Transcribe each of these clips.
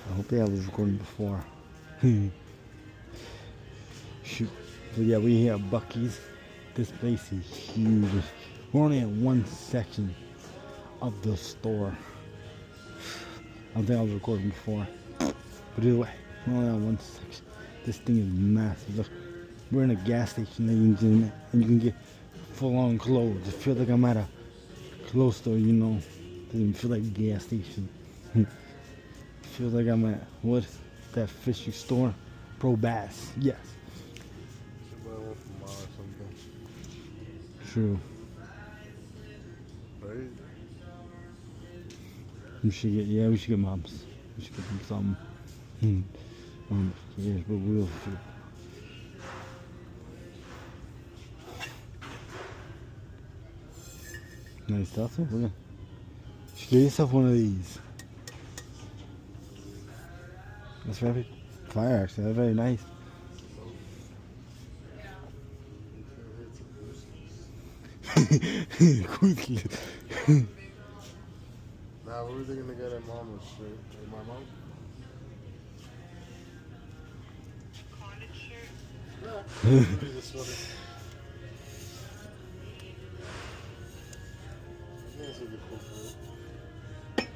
I hope I was recording before. Shoot. So yeah, we here at Bucky's. This place is huge. We're only in one section of the store. I don't think I was recording before. But either way, we're only on one section. This thing is massive. Look, we're in a gas station, ladies and gentlemen, and you can get full-on clothes. It feels like I'm at a clothes store, you know. Doesn't even feel like a gas station. Feels like I'm at, what? That fishy store? Pro Bass, yes. Should buy one for mom or something. True. Right? We should get moms. We should get them something. Yes, but we'll see. Nice stuff. Look at. You should get yourself one of these. That's very fire, actually. That's very nice. Nah, what were they gonna get at mama's shirt? At my mom? This one. This would be cool for it.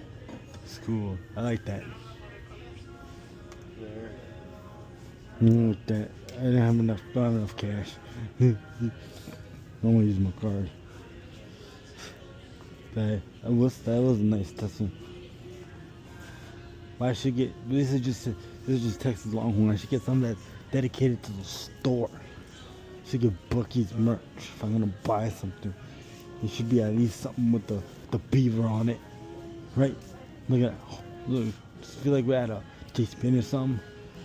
It's cool. I like that. Yeah. With that. I didn't have enough cash. I want to use my card. That was a nice tussle. Well, I should get. This is just Texas Longhorn. I should get something that's dedicated to the store. I should get Bucky's merch if I'm gonna buy something. It should be at least something with the beaver on it, right? Look at look. Just feel like we're at a J-Spin or something.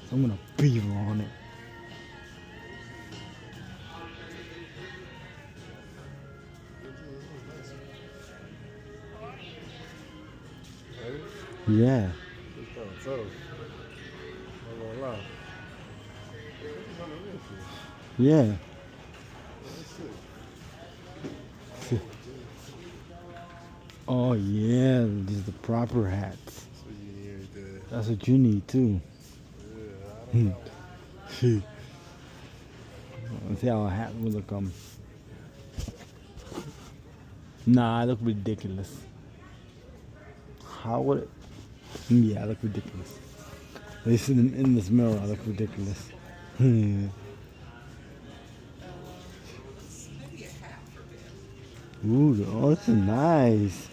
Something with a beaver on it. Yeah. Yeah. Oh yeah, these are the proper hats. That's what you need too. Let's see how a hat would look. Nah, I look ridiculous. How would it? Yeah, I look ridiculous. At least in this mirror, I look ridiculous. Ooh, oh, this is nice.